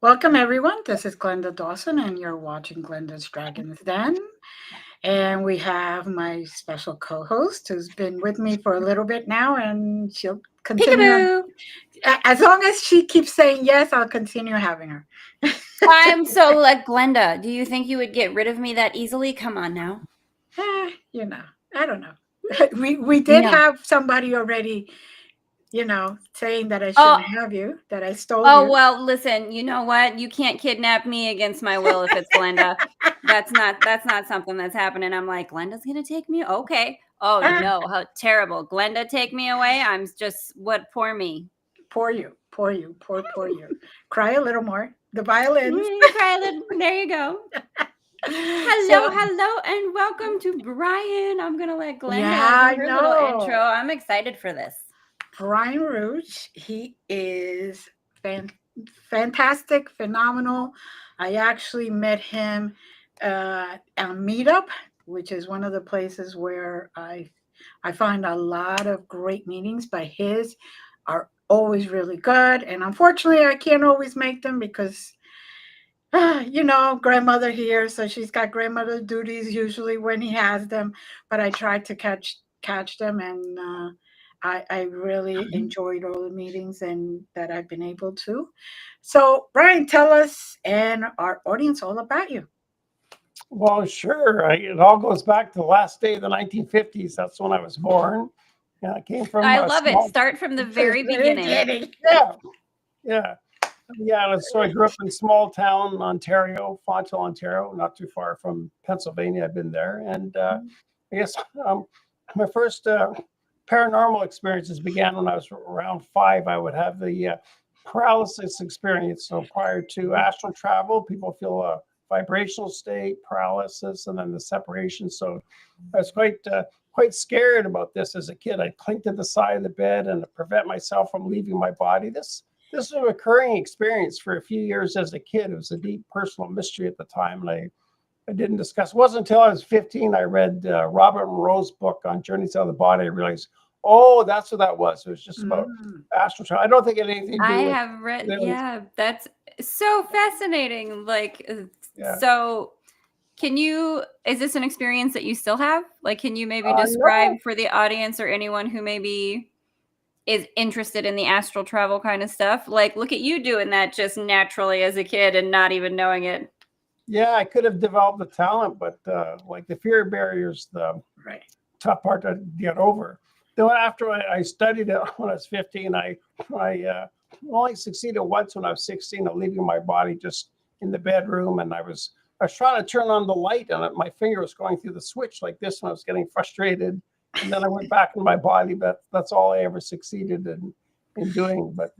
Welcome, everyone. This is Glenda Dawson, and you're watching Glenda's Dragon's Den. And we have my special co host who's been with me for a little bit now, and she'll continue on. Peekaboo. As long as she keeps saying yes, I'll continue having her. I'm so like Glenda. Do you think you would get rid of me that easily? Come on now. You know, I don't know. We did No. have somebody already, saying that I Oh, shouldn't have you, that I stole oh you. well. Listen, you know what? You can't kidnap me against my will if it's Glenda. That's not something that's happening. I'm like, Glenda's gonna take me. Okay. Oh Ah, no, how terrible. Glenda, take me away. I'm just what? Poor me. poor you, poor you, poor you. Cry a little more. The violins. Cry a little. There you go. Hello, So, hello, and welcome to Brien. I'm gonna let Glenda yeah, do I her little intro. know. I'm excited for this. Brian Rube, he is fantastic, phenomenal. I actually met him at Meetup, which is one of the places where I find a lot of great meetings, but his are always really good. And unfortunately, I can't always make them because grandmother here, so she's got grandmother duties usually when he has them. But I try to catch them, and I really enjoyed all the meetings and that I've been able to. So, Brian, tell us and our audience all about you. Well, sure. It all goes back to the last day of the 1950s. That's when I was born. Yeah, I came from I a love it. small. Start from the very beginning. Yeah, yeah, yeah. So I grew up in small town, Ontario, Fontaine, Ontario, not too far from Pennsylvania. I've been there, and I guess my first paranormal experiences began when I was around 5. I would have the paralysis experience. So prior to astral travel, people feel a vibrational state, paralysis, and then the separation. So I was quite scared about this as a kid. I'd cling to the side of the bed and to prevent myself from leaving my body. This was a recurring experience for a few years as a kid. It was a deep personal mystery at the time, and I didn't discuss. It wasn't until I was 15 I read Robert Monroe's book on journeys out of the body. I realized, oh, that's what that was. It was just about astral travel. I don't think it had anything to do I with. have read, yeah, that's so fascinating. Yeah. So is this an experience that you still have? Like, can you maybe No. describe for the audience or anyone who maybe is interested in the astral travel kind of stuff? Like, look at you doing that just naturally as a kid and not even knowing it. Yeah, I could have developed the talent, but like the fear barriers, the tough part to get over. Then after I studied it when I was 15, I only succeeded once when I was 16 of leaving my body just in the bedroom, and I was trying to turn on the light, and my finger was going through the switch like this, and I was getting frustrated. And then I went back in my body, but that's all I ever succeeded in doing. But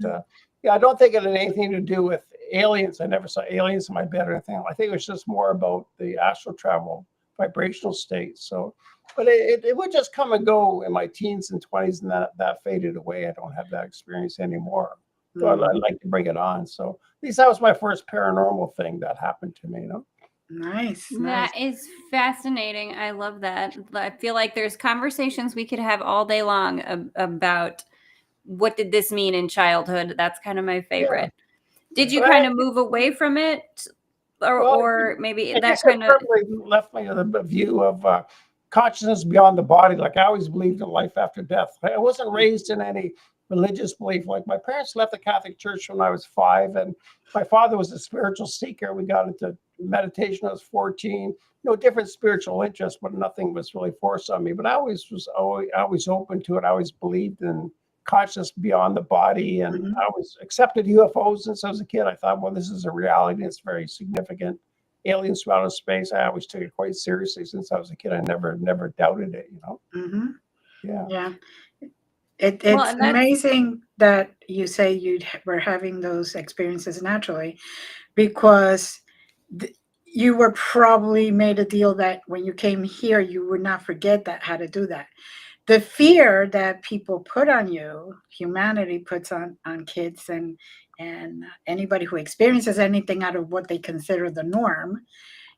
yeah, I don't think it had anything to do with aliens. I never saw aliens in my bed or anything. I think it was just more about the astral travel vibrational state. So, but it would just come and go in my teens and 20s, and that faded away. I don't have that experience anymore. So I'd like to bring it on. So at least that was my first paranormal thing that happened to me, Nice. That is fascinating. I love that. I feel like there's conversations we could have all day long about what did this mean in childhood. That's kind of my favorite. Yeah. Did you kind of move away from it, or maybe that kind of left me with a view of consciousness beyond the body? Like I always believed in life after death. I wasn't raised in any religious belief. Like my parents left the Catholic Church when I was 5, and my father was a spiritual seeker. We got into meditation when I was 14. Different spiritual interests, but nothing was really forced on me. But I was always open to it. I always believed in consciousness beyond the body, and I always accepted UFOs since I was a kid. I thought, well, this is a reality. It's very significant. Aliens from outer space. I always took it quite seriously since I was a kid. I never doubted it. Yeah. It's amazing that you say you were having those experiences naturally, because you were probably made a deal that when you came here, you would not forget how to do that. The fear that people put on you, humanity puts on kids and anybody who experiences anything out of what they consider the norm,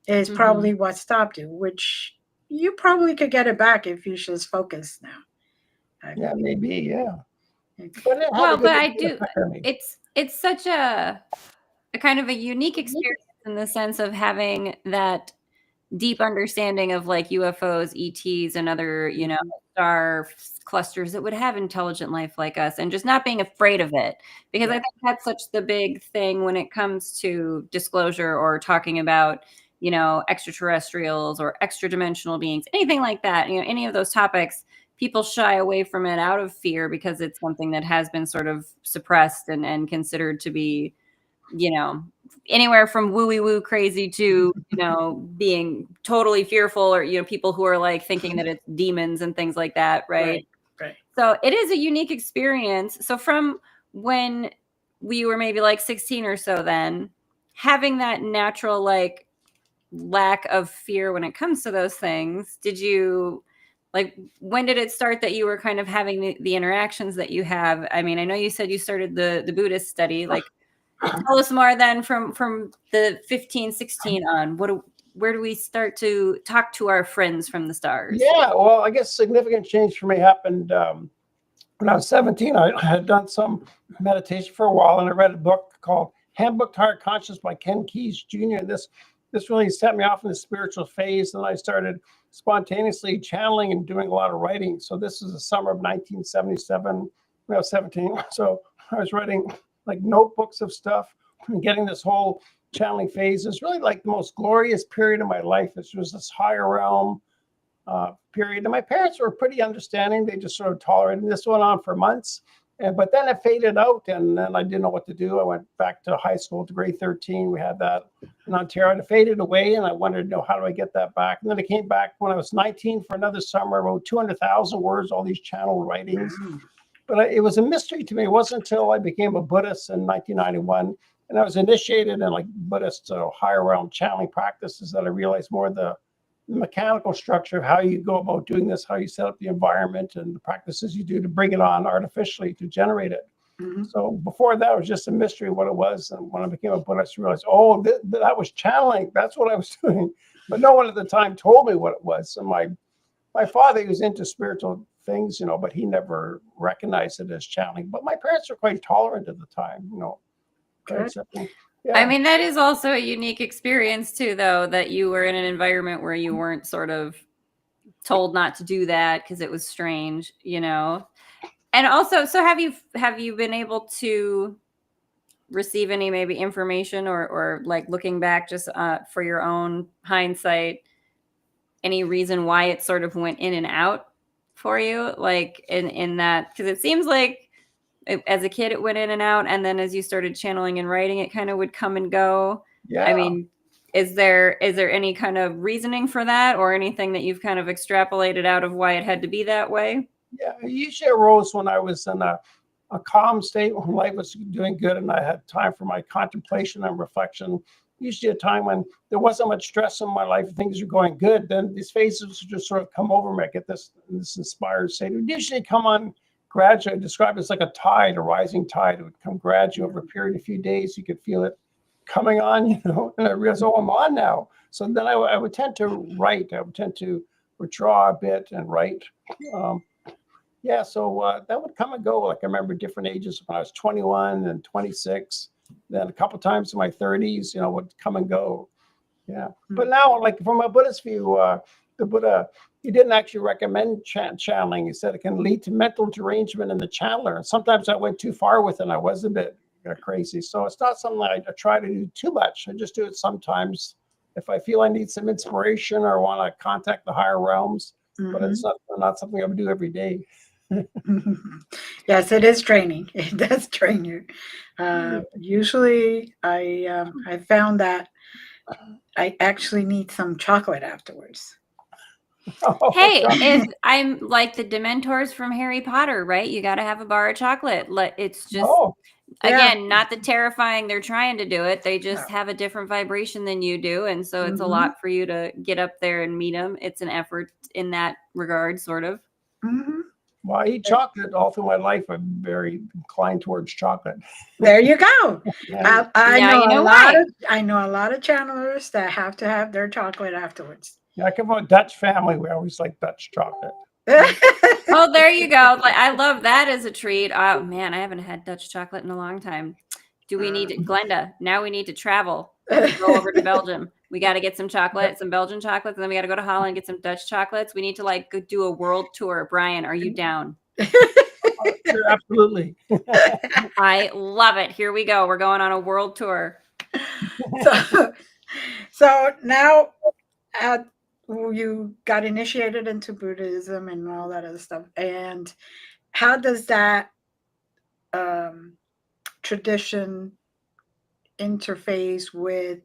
is probably what stopped you, which you probably could get it back if you just focus now. Yeah, maybe, yeah. But I do. It's such a a kind of a unique experience in the sense of having that deep understanding of like UFOs, E.T.s, and other, you know, star clusters that would have intelligent life like us, and just not being afraid of it. Because I think that's such the big thing when it comes to disclosure or talking about, you know, extraterrestrials or extra dimensional beings, anything like that, you know, any of those topics, people shy away from it out of fear because it's something that has been sort of suppressed and considered to be, you know, anywhere from wooey woo crazy to, you know, being totally fearful, or, you know, people who are like thinking that it's demons and things like that. Right. So it is a unique experience. So from when we were maybe like 16 or so, then having that natural, like, lack of fear when it comes to those things, did you, like, when did it start that you were kind of having the interactions that you have? I mean, I know you said you started the Buddhist study, like, tell us more then from the 15, 16 on. Where do we start to talk to our friends from the stars? Yeah, well, I guess significant change for me happened when I was 17. I had done some meditation for a while, and I read a book called Handbook to Higher Consciousness by Ken Keyes Jr. And this really set me off in the spiritual phase, and I started spontaneously channeling and doing a lot of writing. So this is the summer of 1977 when I was 17. So I was writing like notebooks of stuff and getting this whole channeling phase. It's really like the most glorious period of my life. It was this higher realm period. And my parents were pretty understanding. They just sort of tolerated. And this went on for months. But then it faded out, and then I didn't know what to do. I went back to high school to grade 13. We had that in Ontario, and it faded away, and I wanted to know, how do I get that back? And then it came back when I was 19 for another summer. I wrote 200,000 words, all these channel writings. But it was a mystery to me. It wasn't until I became a Buddhist in 1991, and I was initiated in like Buddhist higher realm channeling practices, that I realized more the mechanical structure of how you go about doing this, how you set up the environment, and the practices you do to bring it on artificially to generate it. So before that, it was just a mystery what it was. And when I became a Buddhist, I realized, oh, that was channeling. That's what I was doing. But no one at the time told me what it was. And my father, he was into spiritual things, you know, but he never recognized it as channeling. But my parents were quite tolerant at the time, you know. Yeah. I mean, that is also a unique experience too, though, that you were in an environment where you weren't sort of told not to do that because it was strange, you know. And also, so have you been able to receive any maybe information or like looking back just for your own hindsight, any reason why it sort of went in and out for you, like in that? Because it seems like as a kid, it went in and out. And then as you started channeling and writing, it kind of would come and go. Yeah. I mean, is there any kind of reasoning for that, or anything that you've kind of extrapolated out of why it had to be that way? Yeah, it usually arose when I was in a calm state, when life was doing good and I had time for my contemplation and reflection. Usually a time when there wasn't much stress in my life, things are going good, then these phases would just sort of come over me. I get this inspired state. It would usually come on gradually. I describe it as like a tide, a rising tide. It would come gradually over a period of a few days. You could feel it coming on, you know, and I realized, oh, I'm on now. So then I would tend to write. I would tend to withdraw a bit and write. So that would come and go. Like I remember different ages when I was 21 and 26. Then a couple times in my 30s, you know, would come and go. Yeah. But now, like from a Buddhist view, the Buddha, he didn't actually recommend channeling. He said it can lead to mental derangement in the channeler. And sometimes I went too far with it, and I was a bit crazy. So it's not something I try to do too much. I just do it sometimes if I feel I need some inspiration or want to contact the higher realms. But it's not something I would do every day. Yes, it is training. It does train you. Usually I found that I actually need some chocolate afterwards. Hey, I'm like the Dementors from Harry Potter, right? You got to have a bar of chocolate. It's just, again, not the terrifying they're trying to do it. They just have a different vibration than you do. And so it's a lot for you to get up there and meet them. It's an effort in that regard, sort of. Well, I eat chocolate all through my life. I'm very inclined towards chocolate. There you go. I know a lot of channelers that have to have their chocolate afterwards. Yeah, I come from a Dutch family. We always like Dutch chocolate. Oh, there you go. Like, I love that as a treat. Oh man, I haven't had Dutch chocolate in a long time. Do we need to, Glenda? Now we need to travel. Go over to Belgium. We got to get some chocolate, some Belgian chocolates, and then we got to go to Holland and get some Dutch chocolates. We need to like go do a world tour. Brian, are you down? Sure, absolutely. I love it. Here we go. We're going on a world tour. So now you got initiated into Buddhism and all that other stuff. And how does that tradition interface with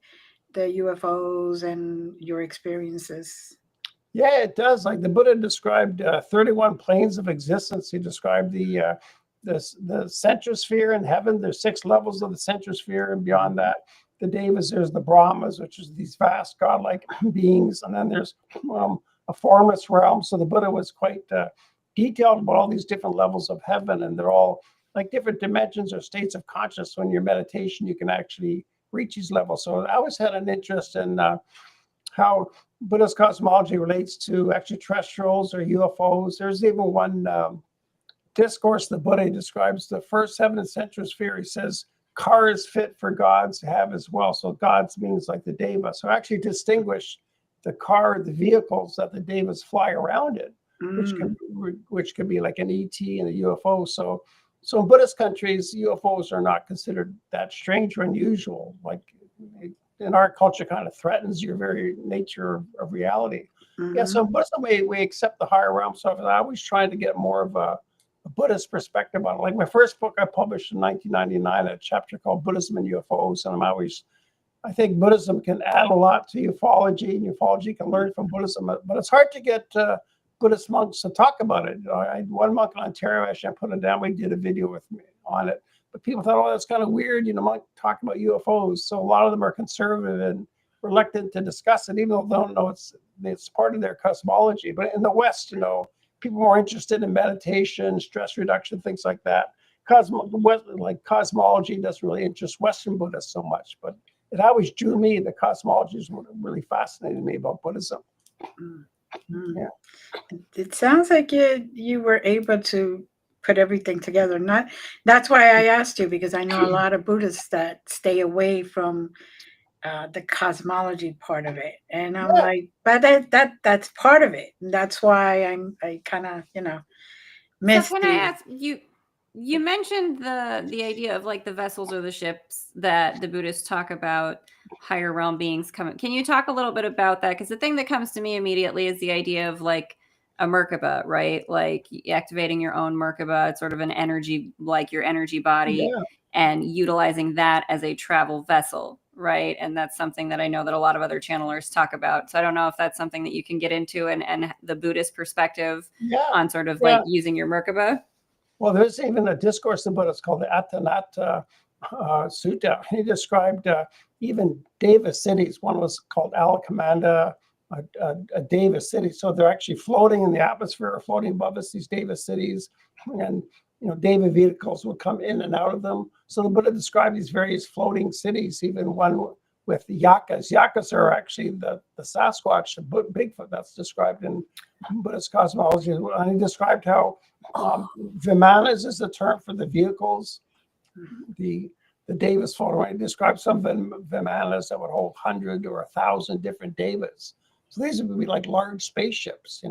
the UFOs and your experiences? Yeah, it does. Like the Buddha described 31 planes of existence. He described the centrosphere in heaven. There's 6 levels of the centrosphere, and beyond that, the devas, there's the Brahmas, which is these vast godlike beings, and then there's a formless realm. So the Buddha was quite detailed about all these different levels of heaven, and they're all like different dimensions or states of consciousness. When you're meditation, you can actually reach these levels. So I always had an interest in how Buddhist cosmology relates to extraterrestrials or UFOs. There's even one discourse the Buddha describes the first heaven and centrosphere. He says, cars fit for gods to have as well. So gods means like the deva. So actually distinguish the car, the vehicles that the devas fly around in, which can be like an E.T. and a UFO. So in Buddhist countries, UFOs are not considered that strange or unusual. Like in our culture, kind of threatens your very nature of reality. Yeah, so in Buddhism, we accept the higher realm stuff. And I was trying to get more of a Buddhist perspective on it. Like my first book I published in 1999, a chapter called Buddhism and UFOs. And I think Buddhism can add a lot to ufology, and ufology can learn from Buddhism. But it's hard to get Buddhist monks to talk about it. I had one monk in Ontario, actually I put it down, we did a video with me on it. But people thought, oh, that's kind of weird, monk talking about UFOs. So a lot of them are conservative and reluctant to discuss it, even though they don't know it's part of their cosmology. But in the West, people are more interested in meditation, stress reduction, things like that. Cosmology doesn't really interest Western Buddhists so much, but it always drew me. The cosmology is what really fascinated me about Buddhism. Yeah. It sounds like you were able to put everything together. That's why I asked you, because I know a lot of Buddhists that stay away from the cosmology part of it, and I'm like, but that's part of it. And that's why I kind of missed. So can I ask you? You mentioned the idea of like the vessels or the ships that the Buddhists talk about, higher realm beings coming. Can you talk a little bit about that? Because the thing that comes to me immediately is the idea of like a Merkaba, right? Like activating your own Merkaba. It's sort of an energy, like your energy body, and utilizing that as a travel vessel, right? And that's something that I know that a lot of other channelers talk about. So I don't know if that's something that you can get into and the Buddhist perspective on sort of like using your Merkaba. Well, there's even a discourse in Buddhism called the Atthanatta Sutta. He described even Deva cities. One was called Alakamanda, a Deva city. So they're actually floating in the atmosphere, floating above us, these Deva cities. And, Deva vehicles would come in and out of them. So the Buddha described these various floating cities, even one with the yakas. Yakas are actually the Sasquatch, the Bigfoot that's described in Buddhist cosmology. And he described how Vimanas is the term for the vehicles. The Devas float around. He described some Vimanas that would hold 100 or 1,000 different Devas. So these would be like large spaceships,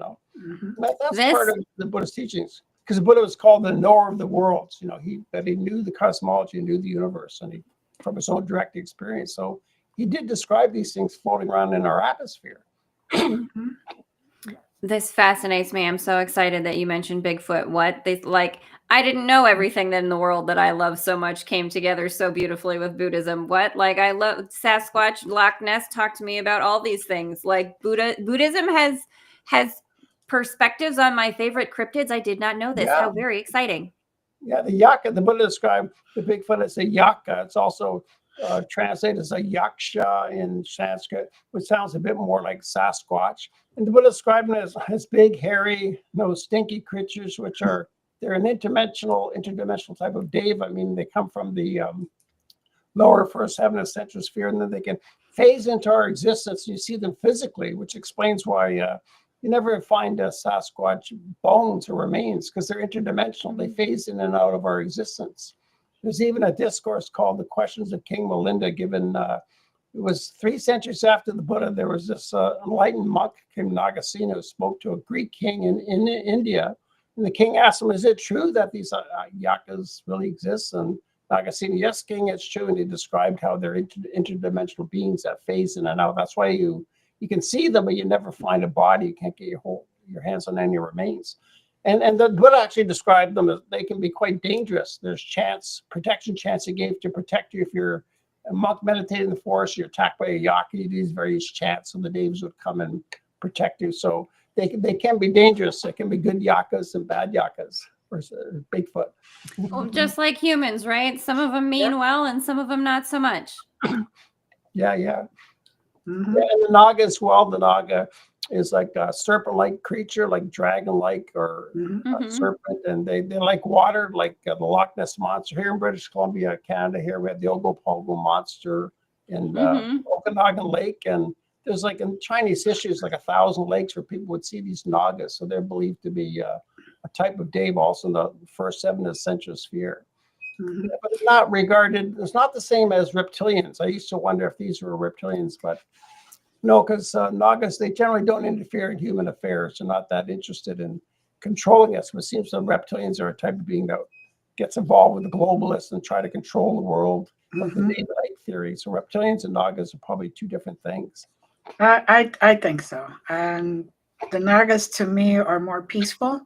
That's part of the Buddhist teachings. Because the Buddha was called the knower of the worlds. He knew the cosmology, knew the universe, and from his own direct experience. So he did describe these things floating around in our atmosphere. This fascinates me. I'm so excited that you mentioned Bigfoot. I didn't know everything that in the world that I love so much came together so beautifully with Buddhism. I love Sasquatch, Loch Ness. Talk to me about all these things. Like Buddhism has perspectives on my favorite cryptids. I did not know this. How very exciting. Yeah, the Yaka, the Buddha described the Bigfoot as a Yaka. It's also translated as a Yaksha in Sanskrit, which sounds a bit more like Sasquatch. And the Buddha described them as big, hairy, stinky creatures, they're an interdimensional type of deva. I mean, they come from the lower first heaven and centrosphere, and then they can phase into our existence. You see them physically, which explains why you never find a Sasquatch bones or remains, because they're interdimensional. They phase in and out of our existence. There's even a discourse called The Questions of King Melinda given, it was 3 centuries after the Buddha. There was this enlightened monk named Nagasena who spoke to a Greek king in India. And the king asked him, is it true that these yakas really exist? And Nagasena, yes, king, it's true. And he described how they're interdimensional beings that phase in and out. That's why you can see them, but you never find a body. You can't get your hands on any remains. And the Buddha actually described them as they can be quite dangerous. There's protection chants he gave to protect you. If you're a monk meditating in the forest, you're attacked by a yaka, you do these various chants, so the devas would come and protect you. So they can be dangerous. There can be good yakas and bad yakas. Or Bigfoot. Well, just like humans, right? Some of them mean well and some of them not so much. Yeah. Mm-hmm. Yeah, and the Naga as well. The Naga is like a serpent-like creature, like dragon-like or a serpent, and they like water, like the Loch Ness Monster. Here in British Columbia, Canada, here we have the Ogopogo Monster in Okanagan Lake, and there's like in Chinese history, there's like 1,000 lakes where people would see these Nagas, so they're believed to be a type of deva, also in the first 7 of the central sphere. Mm-hmm. But it's not regarded, it's not the same as reptilians. I used to wonder if these were reptilians, but no, because Nagas, they generally don't interfere in human affairs. They're not that interested in controlling us. But it seems the reptilians are a type of being that gets involved with the globalists and try to control the world, like the David theory. So reptilians and Nagas are probably 2 different things. I think so. And the Nagas to me are more peaceful,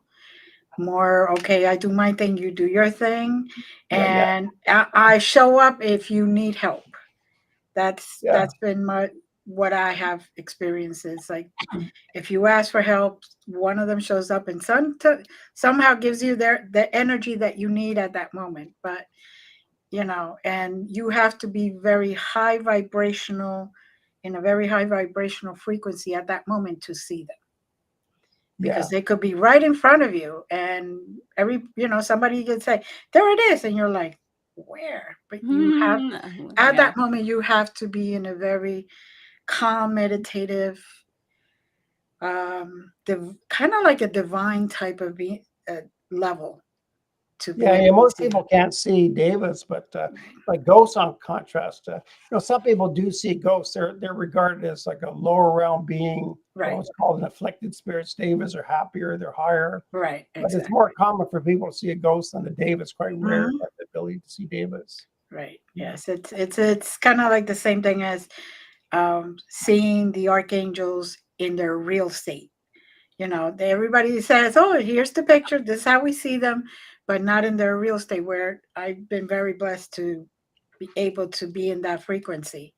more, okay, I do my thing, you do your thing. And I show up if you need help. That's been what I have experienced. Is like, if you ask for help, one of them shows up and somehow gives you the energy that you need at that moment. But, and you have to be very high vibrational, in a very high vibrational frequency at that moment to see them. Because they could be right in front of you, and somebody could say, there it is. And you're like, where? But you have, at that moment, you have to be in a very calm, meditative, kind of like a divine type of level. Most people can't see devas, but like ghosts, on contrast, some people do see ghosts. They're regarded as like a lower realm being. Right. It's called an afflicted spirits. Devas are happier, they're higher. Right. Exactly. But it's more common for people to see a ghost than the deva. It's quite rare to have the ability to see devas. Right. Yes. It's kind of like the same thing as seeing the archangels in their real state. Everybody says, oh, here's the picture. This is how we see them, but not in their real state, where I've been very blessed to be able to be in that frequency,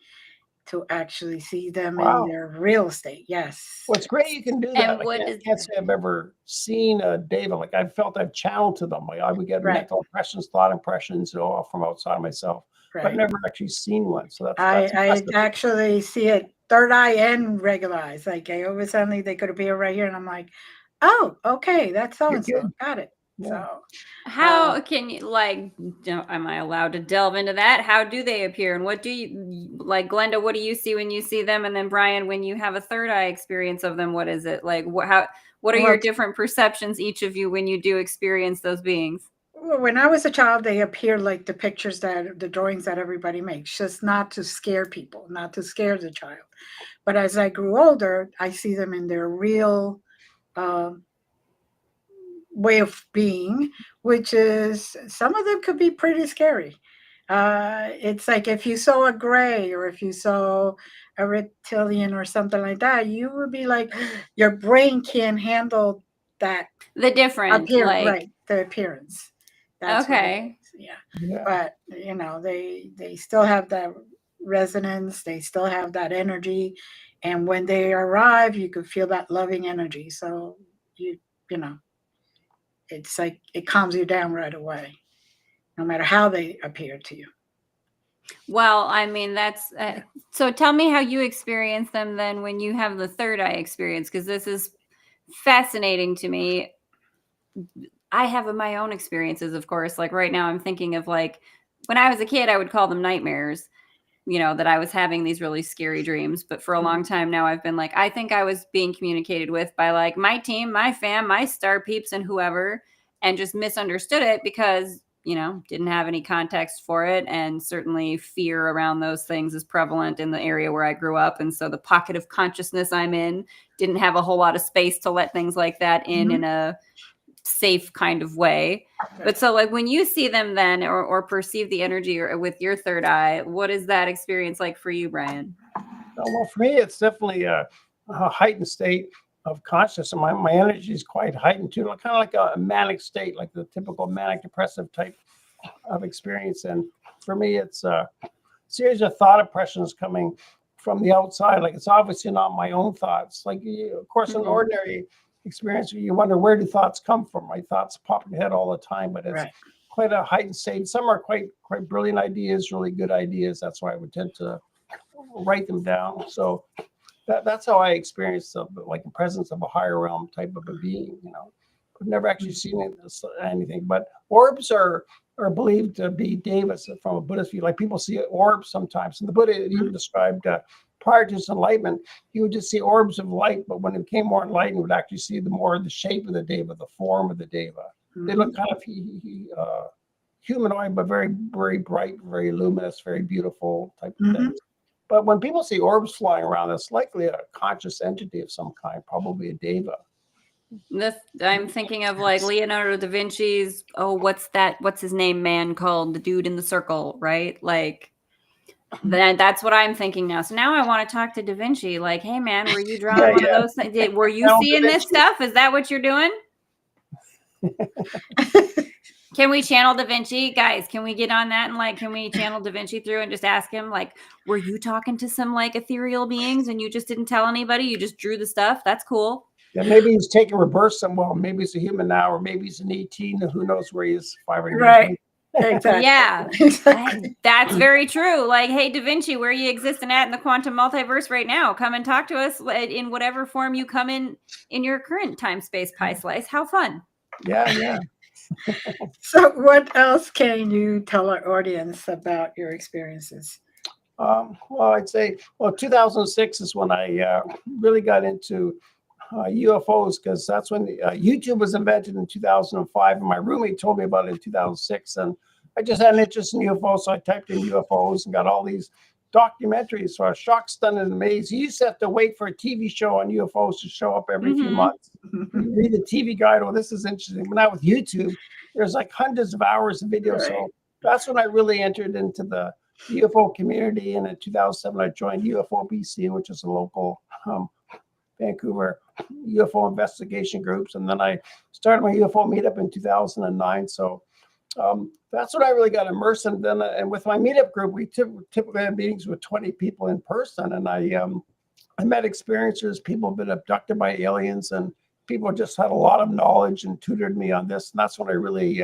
to actually see them in their real state. Yes. Well, it's great you can do that. I can't say I've ever seen a deva. Like, I've felt I've channeled to them. Like, I would get mental impressions, thought impressions, from outside of myself. Right. But I've never actually seen one. So that's I actually see it third eye and regular eyes. Like, suddenly they could appear right here, and I'm like, oh, okay, that's so and so. Got it. Yeah. So how can you, am I allowed to delve into that? How do they appear, and what do you, like, Glenda, what do you see when you see them? And then Brian, when you have a third eye experience of them, what is it like? What are your different perceptions, each of you, when you do experience those beings? Well, when I was a child, they appeared like the pictures the drawings that everybody makes, just not to scare people, not to scare the child. But as I grew older, I see them in their real way of being, which is, some of them could be pretty scary. It's like if you saw a gray, or if you saw a reptilian or something like that, you would be like, your brain can't handle that. The difference, the appearance. That's okay. Yeah. But they still have that resonance. They still have that energy, and when they arrive, you can feel that loving energy. So it's like it calms you down right away, no matter how they appear to you. Well, I mean, that's so tell me how you experience them then when you have the third eye experience, because this is fascinating to me. I have my own experiences, of course. Like right now I'm thinking of, like, when I was a kid, I would call them nightmares, that I was having these really scary dreams. But for a long time now, I've been like, I think I was being communicated with by, like, my team, my fam, my star peeps, and whoever, and just misunderstood it because didn't have any context for it. And certainly fear around those things is prevalent in the area where I grew up. And so the pocket of consciousness I'm in didn't have a whole lot of space to let things like that in a safe kind of way. But so like when you see them then or perceive the energy or with your third eye, what is that experience like for you, Brian? Well, for me, it's definitely a heightened state of consciousness. And my energy is quite heightened too, kind of like a manic state, like the typical manic depressive type of experience. And for me, it's a series of thought impressions coming from the outside. Like it's obviously not my own thoughts. Like, of course, in ordinary experience, you wonder, where do thoughts come from? My thoughts pop in your head all the time, but it's quite a heightened state. Some are quite brilliant ideas, really good ideas. That's why I would tend to write them down. So that's how I experience the presence of a higher realm type of a being. I've never actually seen anything, but orbs are believed to be devas from a Buddhist view. Like people see orbs sometimes, and the Buddha even described prior to his enlightenment, he would just see orbs of light, but when it became more enlightened, would actually see the shape of the deva, the form of the deva. They look kind of humanoid, but very, very bright, very luminous, very beautiful type of things. But when people see orbs flying around, it's likely a conscious entity of some kind, probably a deva. I'm thinking of like Leonardo da Vinci's, what's his name, man, called The Dude in the Circle, right? Like that's what I'm thinking now. So now I want to talk to Da Vinci. Like, hey man, were you drawing one of those things? Were you seeing this stuff? Is that what you're doing? Can we channel Da Vinci? Guys, can we get on that and can we channel Da Vinci through and just ask him, were you talking to some ethereal beings and you just didn't tell anybody? You just drew the stuff? That's cool. Yeah, maybe he's taking reverse somewhere. Maybe he's a human now, or maybe he's an E.T. Who knows where he is 500 years. Exactly. Yeah, that's very true. Like, hey, Da Vinci, where are you existing at in the quantum multiverse right now? Come and talk to us in whatever form you come in your current time-space pie slice. How fun. Yeah. So what else can you tell our audience about your experiences? Well, I'd say, 2006 is when I really got into UFOs, because that's when YouTube was invented in 2005, and my roommate told me about it in 2006, and I just had an interest in UFOs, so I typed in UFOs and got all these documentaries. So I was shocked, stunned, and amazed. You used to have to wait for a TV show on UFOs to show up every few months. You read the TV guide, this is interesting. But now with YouTube, there's hundreds of hours of video. So that's when I really entered into the UFO community. And in 2007, I joined UFO BC, which is a local Vancouver UFO investigation groups. And then I started my UFO meetup in 2009. So that's when I really got immersed. And then, and with my meetup group, we typically have meetings with 20 people in person. And I met experiencers, people have been abducted by aliens, and people just had a lot of knowledge and tutored me on this. And that's when I really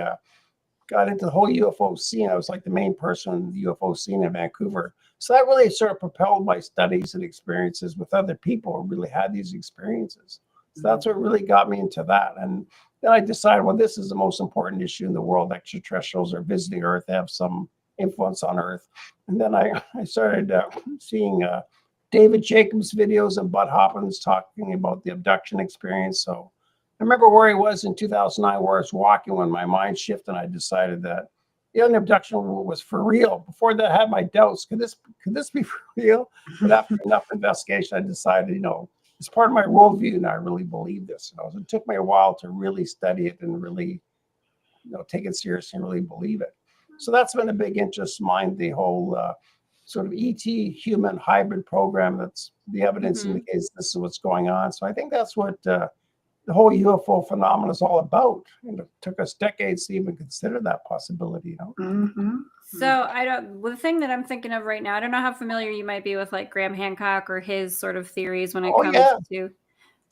got into the whole UFO scene. I was like the main person in the UFO scene in Vancouver. So that really sort of propelled my studies and experiences with other people who really had these experiences. So that's what really got me into that. And then I decided, this is the most important issue in the world. Extraterrestrials are visiting Earth, have some influence on Earth. And then I started seeing David Jacobs' videos and Bud Hopkins talking about the abduction experience. So I remember where I was in 2009, where I was walking when my mind shifted, and I decided that the abduction was for real. Before that, I had my doubts. Could this be for real? But after enough investigation, I decided, it's part of my worldview, and I really believe this. So it took me a while to really study it and really, take it seriously and really believe it. So that's been a big interest of mine, the whole sort of E.T. human hybrid program. That's the evidence indicates this is what's going on. So I think that's what the whole UFO phenomenon is all about. And it took us decades to even consider that possibility. So the thing that I'm thinking of right now, I don't know how familiar you might be with Graham Hancock or his sort of theories when it comes to.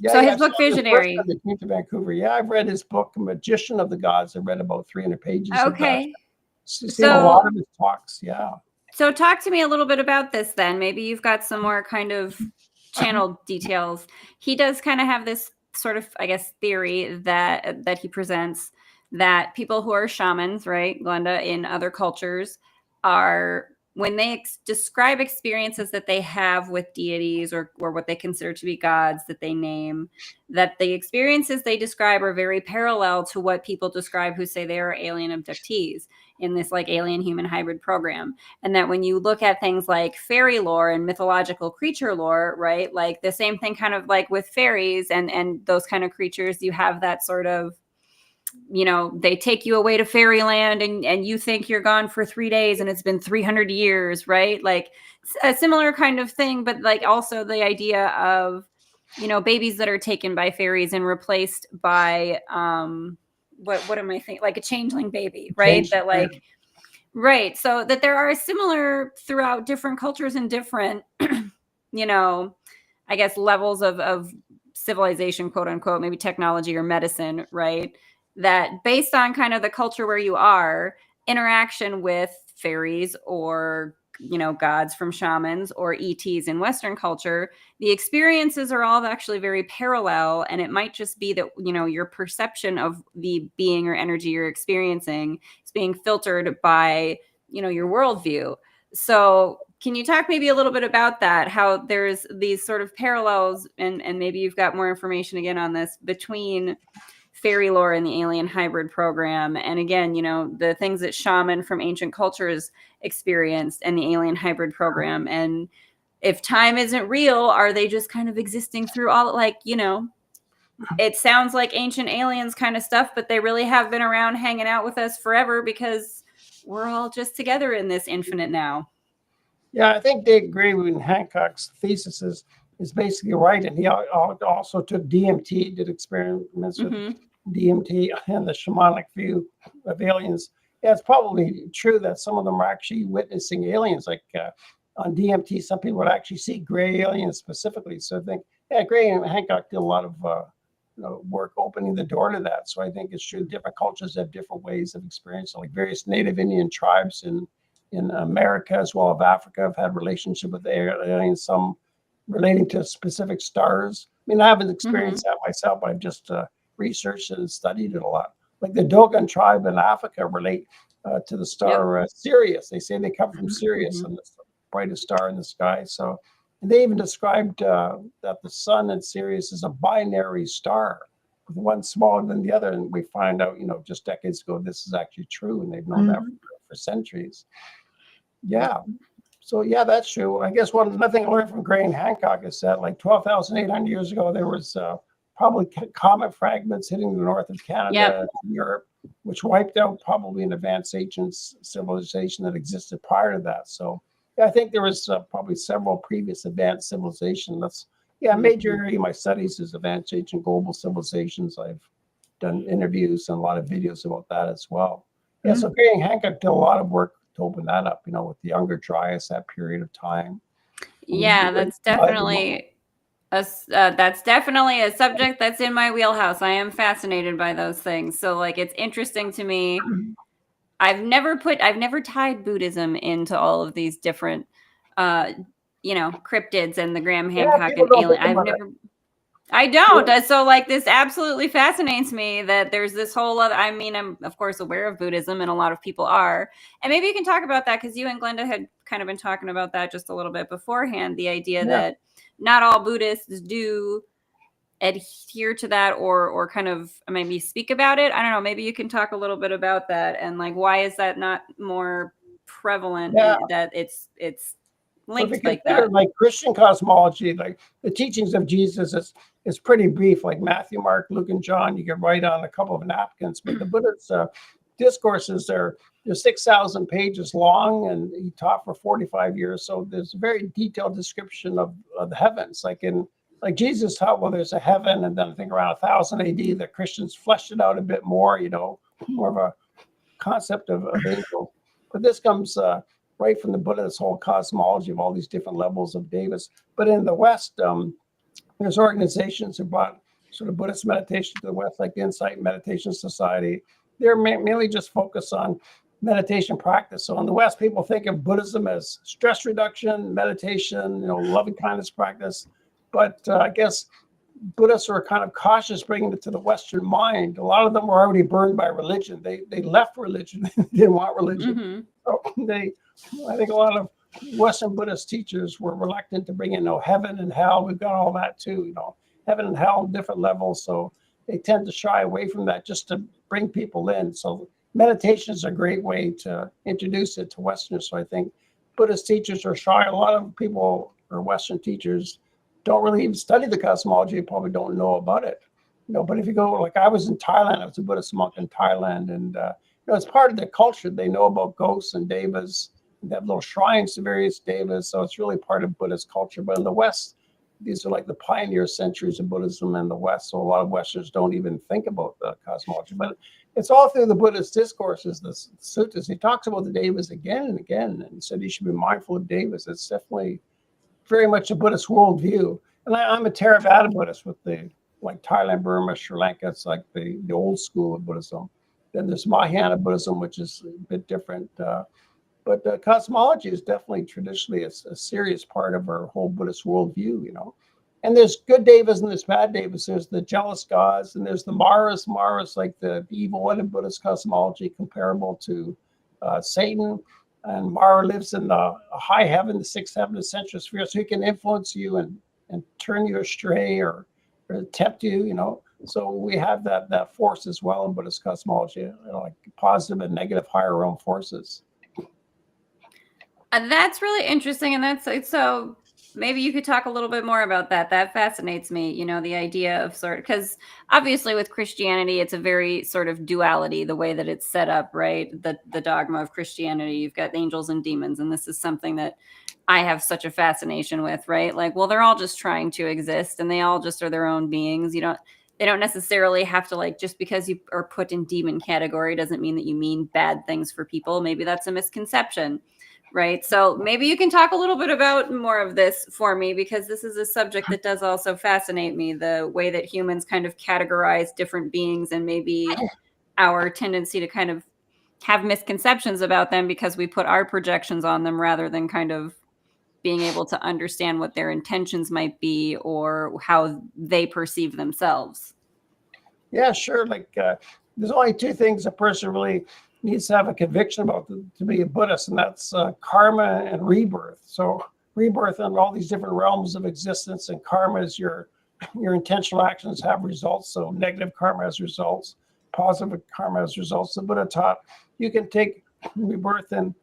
His book Visionary. That came to Vancouver. Yeah, I've read his book, Magician of the Gods. I read about 300 pages. Okay. So a lot of his talks. Yeah. So talk to me a little bit about this then. Maybe you've got some more kind of channel details. He does kind of have this sort of, I guess, theory that he presents that people who are shamans, right, Glenda, in other cultures are when they describe experiences that they have with deities or what they consider to be gods that they name, that the experiences they describe are very parallel to what people describe who say they are alien abductees in this like alien human hybrid program. And that when you look at things like fairy lore and mythological creature lore, right, like the same thing kind of like with fairies and those kind of creatures, you have that sort of, you know, they take you away to fairyland and you think you're gone for 3 days and it's been 300 years, right? Like a similar kind of thing, but like also the idea of, you know, babies that are taken by fairies and replaced by, what am I thinking? Like a changeling baby, right? That like, right. So that there are similar throughout different cultures and different, you know, I guess levels of civilization, quote unquote, maybe technology or medicine, right? That based on kind of the culture where you are, interaction with fairies or, you know, gods from shamans or E.T.s in Western culture, the experiences are all actually very parallel. And it might just be that, you know, your perception of the being or energy you're experiencing is being filtered by, you know, your worldview. So can you talk maybe a little bit about that, how there's these sort of parallels, and maybe you've got more information again on this, between fairy lore and the alien hybrid program, and again, you know, the things that shaman from ancient cultures experienced and the alien hybrid program, and if time isn't real, are they just kind of existing through all, like, you know, it sounds like ancient aliens kind of stuff, but they really have been around hanging out with us forever because we're all just together in this infinite now. Yeah, I think Dave Graywood Hancock's thesis is basically right, and he also took DMT, did experiments with DMT and the shamanic view of aliens. Yeah, it's probably true that some of them are actually witnessing aliens. Like on DMT, some people would actually see gray aliens specifically. So I think, yeah, Gray and Hancock did a lot of you know, work opening the door to that. So I think it's true. Different cultures have different ways of experiencing. Like various Native Indian tribes in America as well as Africa have had relationship with the aliens. Some relating to specific stars. I mean, I haven't experienced that myself, but I've just researched it and studied it a lot. Like the Dogan tribe in Africa relate to the star Sirius. They say they come from Sirius, and it's the brightest star in the sky. So and they even described that the sun and Sirius is a binary star, with one smaller than the other. And we find out, you know, just decades ago, this is actually true, and they've known that for centuries. Yeah. So yeah, that's true. I guess another thing I learned from Gray and Hancock is that like 12,800 years ago, there was probably comet fragments hitting the north of Canada and Europe, which wiped out probably an advanced ancient civilization that existed prior to that. So yeah, I think there was probably several previous advanced civilizations. That's a major area of my studies is advanced ancient global civilizations. I've done interviews and a lot of videos about that as well. Yeah, so Gray and Hancock did a lot of work to open that up, you know, with the Younger Dryas, that period of time. Yeah, that's definitely a subject that's in my wheelhouse. I am fascinated by those things. So like, it's interesting to me. I've never tied Buddhism into all of these different, you know, cryptids and the Graham Hancock and alien. I don't. So like, this absolutely fascinates me that there's this whole other, I mean, I'm of course aware of Buddhism, and a lot of people are. And maybe you can talk about that, because you and Glenda had kind of been talking about that just a little bit beforehand, the idea that not all Buddhists do adhere to that or kind of maybe speak about it. I don't know. Maybe you can talk a little bit about that, and like, why is that not more prevalent that it's linked like that? Like Christian cosmology, like the teachings of Jesus is pretty brief, like Matthew, Mark, Luke, and John. You can write on a couple of napkins, but the Buddha's discourses are 6,000 pages long, and he taught for 45 years. So there's a very detailed description of the heavens. Like Jesus taught, well, there's a heaven, and then I think around 1000 AD, the Christians fleshed it out a bit more, you know, more of a concept of angels. But this comes right from the Buddha, this whole cosmology of all these different levels of Davis. But in the West, there's organizations who brought sort of Buddhist meditation to the West, like the Insight Meditation Society. They're mainly just focused on meditation practice. So in the West, people think of Buddhism as stress reduction, meditation, you know, loving kindness practice. But I guess Buddhists are kind of cautious bringing it to the Western mind. A lot of them were already burned by religion. They left religion. They didn't want religion. So I think a lot of Western Buddhist teachers were reluctant to bring in heaven and hell. We've got all that too, heaven and hell on different levels. So they tend to shy away from that just to bring people in. So meditation is a great way to introduce it to Westerners. So I think Buddhist teachers are shy. A lot of people or Western teachers don't really even study the cosmology, probably don't know about it. But if you go, like I was in Thailand, I was a Buddhist monk in Thailand, and it's part of their culture. They know about ghosts and devas. They have little shrines to various devas, so it's really part of Buddhist culture. But in the West, these are like the pioneer centuries of Buddhism in the West, so a lot of Westerners don't even think about the cosmology. But it's all through the Buddhist discourses, the suttas. He talks about the devas again and again, and he said you should be mindful of devas. It's definitely very much a Buddhist worldview. And I'm a Theravada Buddhist with like Thailand, Burma, Sri Lanka. It's like the old school of Buddhism. Then there's Mahayana Buddhism, which is a bit different. But cosmology is definitely traditionally a serious part of our whole Buddhist worldview, And there's good devas and there's bad devas. There's the jealous gods and there's the Maras. Maras, like the evil one in Buddhist cosmology, comparable to Satan. And Mara lives in the high heaven, the sixth heaven, the central sphere, so he can influence you and turn you astray or tempt you, So we have that force as well in Buddhist cosmology, like positive and negative higher realm forces. That's really interesting, and so maybe you could talk a little bit more about that. That fascinates me, the idea of because obviously with Christianity, it's a very sort of duality, the way that it's set up, right? The dogma of Christianity, you've got angels and demons, and this is something that I have such a fascination with, right? Like, well, they're all just trying to exist, and they all just are their own beings. They don't necessarily have to, just because you are put in demon category doesn't mean that you mean bad things for people. Maybe that's a misconception. Right. So maybe you can talk a little bit about more of this for me, because this is a subject that does also fascinate me, the way that humans kind of categorize different beings and maybe our tendency to kind of have misconceptions about them because we put our projections on them rather than kind of being able to understand what their intentions might be or how they perceive themselves. Yeah, sure. There's only two things a person really needs to have a conviction about to be a Buddhist, and that's karma and rebirth. So rebirth and all these different realms of existence, and karma is your intentional actions have results. So negative karma has results, positive karma has results. The Buddha taught you can take rebirth in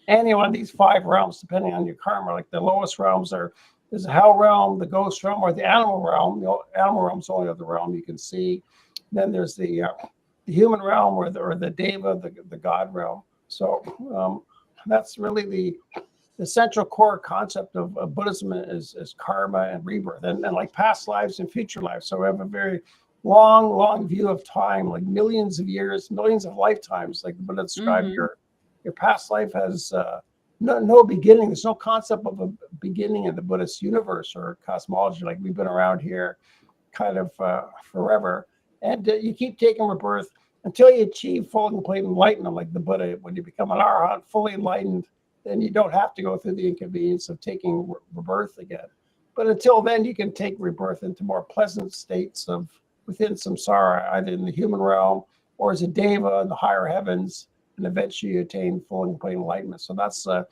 any one of these 5 realms depending on your karma. Like the lowest realms is the hell realm, the ghost realm, or the animal realm. The animal realm is the only other realm you can see. Then there's the human realm or the deva, the god realm. So that's really the central core concept of Buddhism is karma and rebirth and like past lives and future lives. So we have a very long view of time, like millions of years, millions of lifetimes. Like the Buddha described, your past life has no beginning. There's no concept of a beginning in the Buddhist universe or cosmology. Like we've been around here kind of forever. And you keep taking rebirth until you achieve full and complete enlightenment, like the Buddha. When you become an arhat, fully enlightened, then you don't have to go through the inconvenience of taking rebirth again. But until then, you can take rebirth into more pleasant states of within samsara, either in the human realm or as a deva in the higher heavens, and eventually you attain full and complete enlightenment. So that's the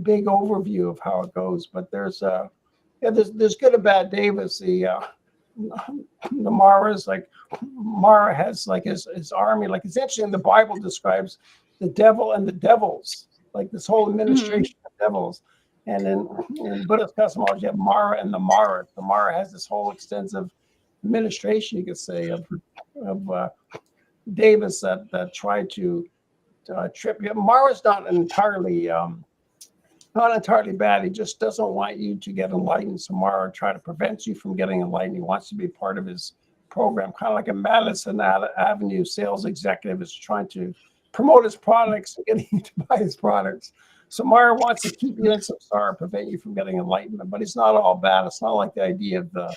big overview of how it goes. But there's good and bad devas. The Maras, like Mara has like his army. Like it's interesting, the Bible describes the devil and the devils, like this whole administration of devils. And in Buddhist cosmology, you have Mara and the Mara. The Mara has this whole extensive administration, you could say, of devas that try to trip you. Mara's not entirely bad. He just doesn't want you to get enlightened. So Mara try to prevent you from getting enlightened. He wants to be part of his program, kind of like a Madison Avenue sales executive is trying to promote his products and getting you to buy his products. So Mara wants to keep you in samsara, prevent you from getting enlightenment. But it's not all bad. It's not like the idea of the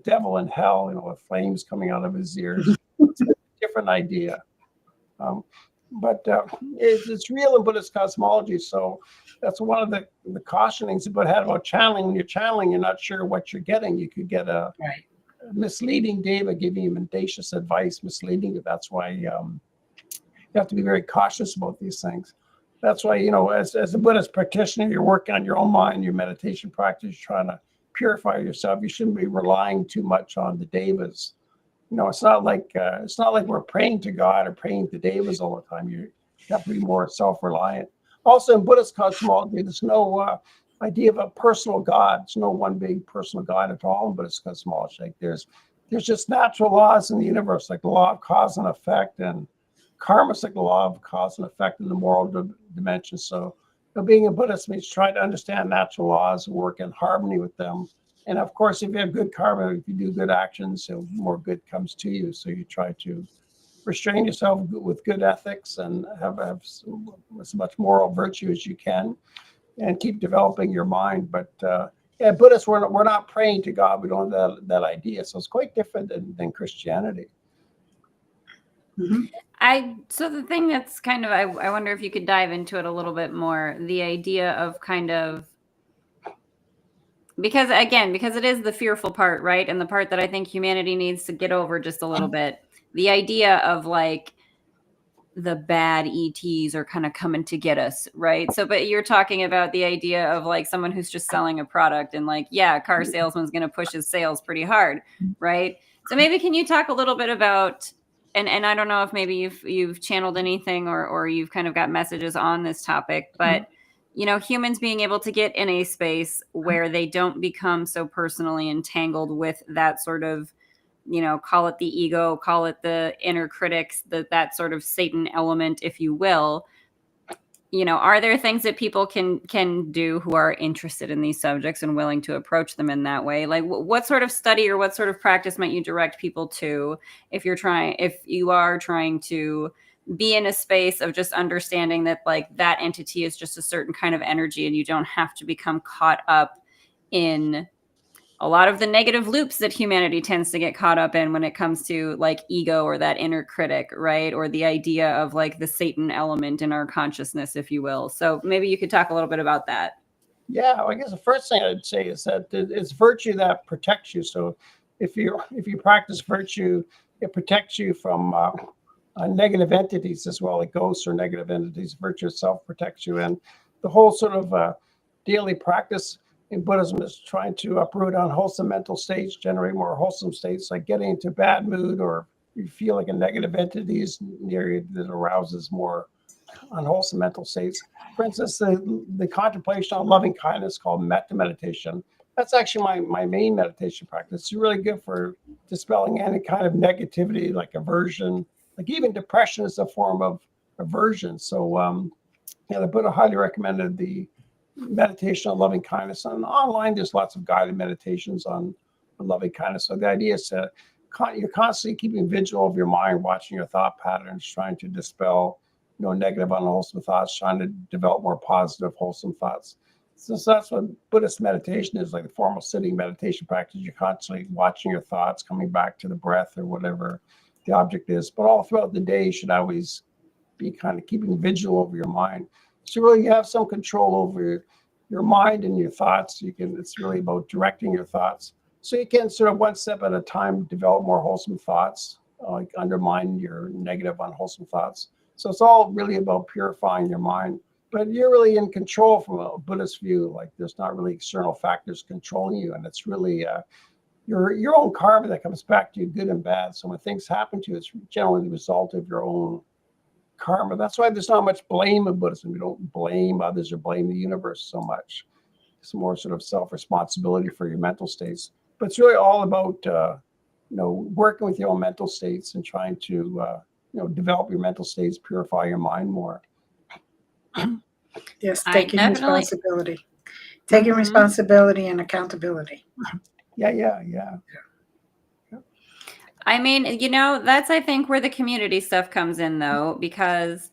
devil in hell, with flames coming out of his ears. It's a different idea. But it's real in Buddhist cosmology. So that's one of the cautionings the Buddha had about channeling. When you're channeling, you're not sure what you're getting. You could get a misleading deva giving you mendacious advice, misleading you. That's why you have to be very cautious about these things. That's why, as a Buddhist practitioner, you're working on your own mind, your meditation practice, trying to purify yourself. You shouldn't be relying too much on the devas. It's not like we're praying to God or praying to devas all the time. You have to be more self-reliant. Also, in Buddhist cosmology, there's no idea of a personal God. There's no one big personal God at all in Buddhist cosmology. Like there's just natural laws in the universe, like the law of cause and effect, and karma is like the law of cause and effect in the moral dimension. So being a Buddhist means trying to understand natural laws and work in harmony with them. And of course, if you have good karma, if you do good actions, more good comes to you. So you try to restrain yourself with good ethics and have as much moral virtue as you can, and keep developing your mind. But Buddhists, we're not praying to God. We don't have that idea. So it's quite different than Christianity. Mm-hmm. So the thing that's kind of, I wonder if you could dive into it a little bit more, the idea of kind of, because it is the fearful part, right? And the part that I think humanity needs to get over just a little bit, the idea of like the bad E.T.s are kind of coming to get us, right? So, but you're talking about the idea of like someone who's just selling a product and like, yeah, a car salesman's going to push his sales pretty hard, right? So maybe can you talk a little bit about, and I don't know if maybe you've channeled anything or you've kind of got messages on this topic, but humans being able to get in a space where they don't become so personally entangled with that sort of, call it the ego, call it the inner critics, that sort of Satan element, if you will. Are there things that people can do who are interested in these subjects and willing to approach them in that way? Like what sort of study or what sort of practice might you direct people to if you are trying to be in a space of just understanding that like that entity is just a certain kind of energy and you don't have to become caught up in a lot of the negative loops that humanity tends to get caught up in when it comes to like ego or that inner critic, right? Or the idea of like the Satan element in our consciousness, if you will. So maybe you could talk a little bit about that. Yeah, well, I guess the first thing I'd say is that it's virtue that protects you. So if you practice virtue, it protects you from negative entities as well, like ghosts or negative entities. Virtue itself protects you. And the whole sort of daily practice in Buddhism is trying to uproot unwholesome mental states, generate more wholesome states, like getting into bad mood or you feel like a negative entity is near you that arouses more unwholesome mental states. For instance, the contemplation on loving kindness called metta meditation. That's actually my main meditation practice. It's really good for dispelling any kind of negativity, like aversion, like even depression is a form of aversion. So the Buddha highly recommended the meditation on loving kindness. And online, there's lots of guided meditations on loving kindness. So the idea is you're constantly keeping vigil of your mind, watching your thought patterns, trying to dispel negative, unwholesome thoughts, trying to develop more positive, wholesome thoughts. So that's what Buddhist meditation is, like the formal sitting meditation practice. You're constantly watching your thoughts, coming back to the breath or whatever the object is. But all throughout the day, you should always be kind of keeping vigil over your mind. So really, you have some control over your mind and your thoughts. It's really about directing your thoughts. So you can sort of one step at a time develop more wholesome thoughts, like undermine your negative, unwholesome thoughts. So it's all really about purifying your mind. But you're really in control from a Buddhist view. Like there's not really external factors controlling you, and it's really your own karma that comes back to you, good and bad. So when things happen to you, it's generally the result of your own karma. That's why there's not much blame in Buddhism. You don't blame others or blame the universe so much. It's more sort of self-responsibility for your mental states. But it's really all about working with your own mental states and trying to develop your mental states, purify your mind more. Yes, taking responsibility. Taking responsibility and accountability. Yeah. I mean, that's, I think, where the community stuff comes in, though, because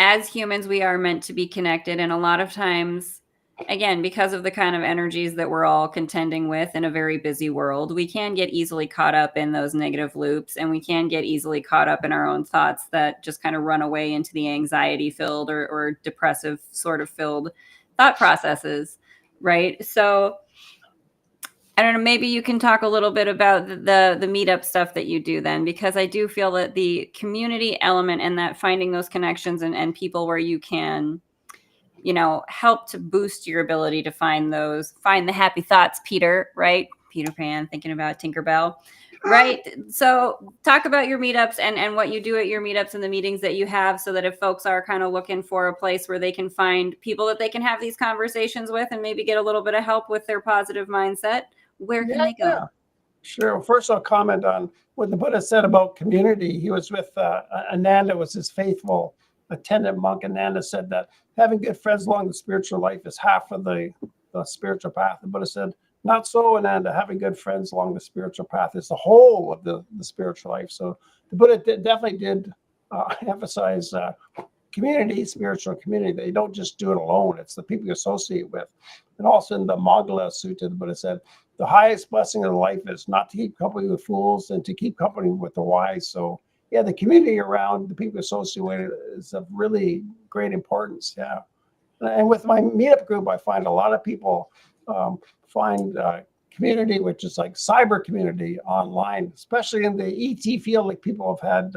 as humans, we are meant to be connected. And a lot of times, again, because of the kind of energies that we're all contending with in a very busy world, we can get easily caught up in those negative loops, and we can get easily caught up in our own thoughts that just kind of run away into the anxiety-filled or depressive sort of filled thought processes, right? So I don't know, maybe you can talk a little bit about the meetup stuff that you do then, because I do feel that the community element and that finding those connections and people where you can, help to boost your ability to find the happy thoughts, Peter, right? Peter Pan, thinking about Tinkerbell, right? So talk about your meetups and what you do at your meetups and the meetings that you have, so that if folks are kind of looking for a place where they can find people that they can have these conversations with and maybe get a little bit of help with their positive mindset, where can they go? Yeah, sure. Well, first I'll comment on what the Buddha said about community. He was with Ananda, was his faithful attendant monk. Ananda said that having good friends along the spiritual life is half of the spiritual path. The Buddha said, not so, Ananda. Having good friends along the spiritual path is the whole of the spiritual life. So the Buddha definitely did emphasize community, spiritual community. They don't just do it alone. It's the people you associate with. And also in the Magala Sutta, the Buddha said, the highest blessing of life is not to keep company with fools and to keep company with the wise. So yeah, the community around the people associated with it is of really great importance. Yeah. And with my meetup group, I find a lot of people find community, which is like cyber community online, especially in the ET field. Like people have had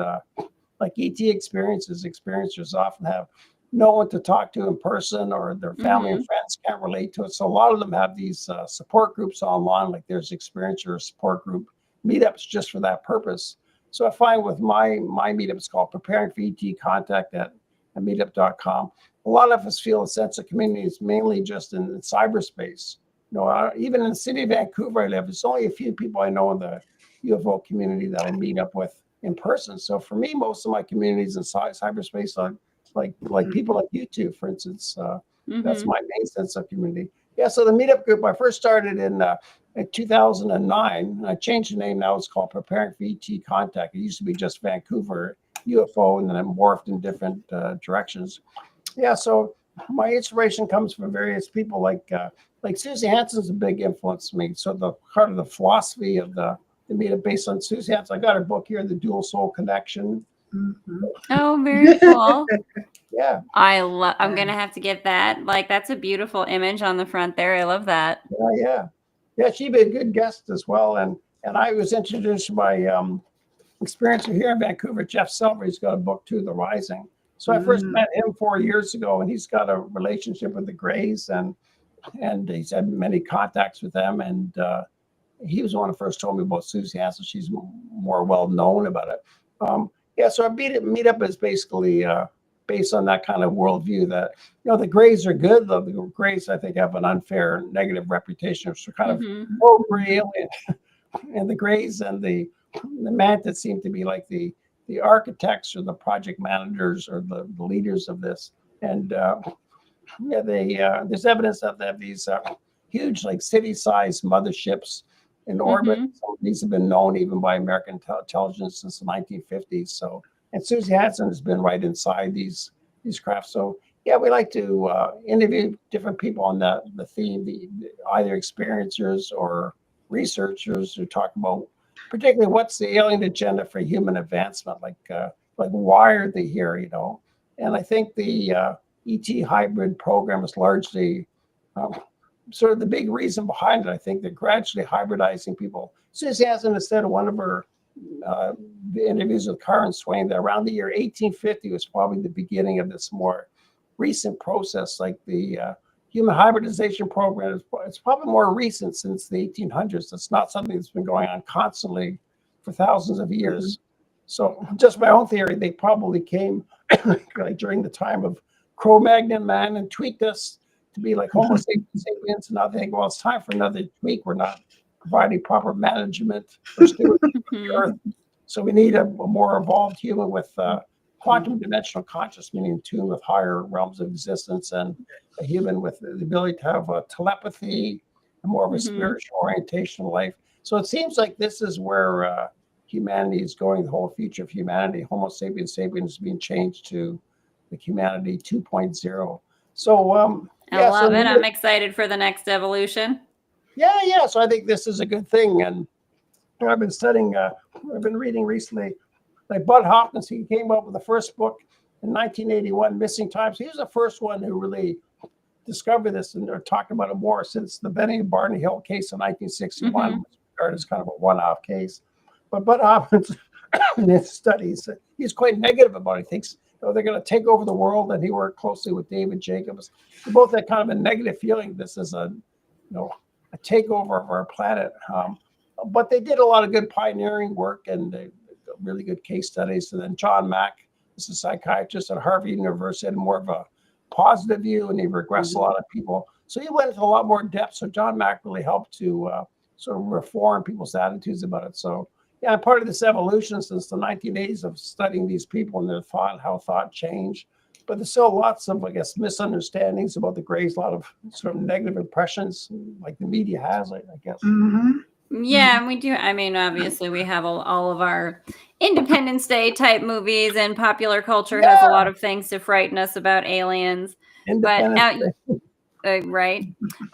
like ET experiencers often have no one to talk to in person, or their family and friends can't relate to it. So a lot of them have these support groups online, like there's experiencer support group meetups just for that purpose. So I find with my meetup, it's called Preparing for ET, contact at meetup.com. A lot of us feel a sense of community is mainly just in cyberspace. Even in the city of Vancouver I live, it's only a few people I know in the UFO community that I meet up with in person. So for me, most of my communities in cyberspace are like people like you two, for instance. That's my main sense of community. Yeah, so the meetup group, I first started in 2009. I changed the name. Now it's called Preparing for ET Contact. It used to be just Vancouver UFO, and then it morphed in different directions. Yeah, so my inspiration comes from various people like Susie Hansen's a big influence on me. So the part of the philosophy of the meetup based on Susie Hansen. I got her book here, The Dual Soul Connection. Oh, very cool. Yeah. I'm going to have to get that. Like, that's a beautiful image on the front there. I love that. Yeah. She'd be a good guest as well. And I was introduced by experiencer here in Vancouver, Jeff Silver. He's got a book too, The Rising. So I first met him 4 years ago, and he's got a relationship with the Greys, and he's had many contacts with them. And he was the one who first told me about Susie Hansen. She's more well known about it. So our meetup is basically based on that kind of worldview that, the Greys are good. The Greys, I think, have an unfair negative reputation of kind of gray alien. And the Greys and the Mantids seem to be like the architects or the project managers or the leaders of this. And there's evidence that they have these huge, like city-sized motherships in orbit. Some of these have been known even by American intelligence since the 1950s. So, and Susie Hansen has been right inside these crafts. So yeah, we like to interview different people on the theme, either experiencers or researchers who talk about particularly what's the alien agenda for human advancement, like why are they here, And I think the ET hybrid program is largely sort of the big reason behind it. I think they're gradually hybridizing people. Susie Hansen has said in one of her interviews with Karen Swain that around the year 1850 was probably the beginning of this more recent process, like the human hybridization program. It's probably more recent since the 1800s. It's not something that's been going on constantly for thousands of years. So just my own theory, they probably came like during the time of Cro-Magnon man and tweaked us to be like Homo sapiens. And now they think, well, it's time for another tweak. We're not providing proper management or stewardship of the earth. So we need a more evolved human with quantum dimensional consciousness, meaning in tune with higher realms of existence, and a human with the ability to have telepathy and more of a spiritual orientation in life. So it seems like this is where humanity is going, the whole future of humanity. Homo sapiens sapiens is being changed to the humanity 2.0. So I love it. I'm excited for the next evolution. Yeah. So I think this is a good thing. And I've been studying, I've been reading recently, like Bud Hopkins. He came up with the first book in 1981, Missing Times. He was the first one who really discovered this and they're talking about it more since the Benny and Barney Hill case in 1961, which is regarded as kind of a one-off case. But Bud Hoffman's in his studies, he's quite negative about it. He thinks they're going to take over the world, and he worked closely with David Jacobs. They both had kind of a negative feeling. This is a takeover of our planet. But they did a lot of good pioneering work and really good case studies. And then John Mack is a psychiatrist at Harvard University, had more of a positive view, and he regressed a lot of people. So he went into a lot more depth. So John Mack really helped to sort of reform people's attitudes about it. So yeah, I'm part of this evolution since the 1980s of studying these people and their thought and how thought changed. But there's still lots of, I guess, misunderstandings about the Greys, a lot of sort of negative impressions like the media has, I guess. Yeah, and we do. I mean, obviously, we have all of our Independence Day type movies, and popular culture has a lot of things to frighten us about aliens. But right.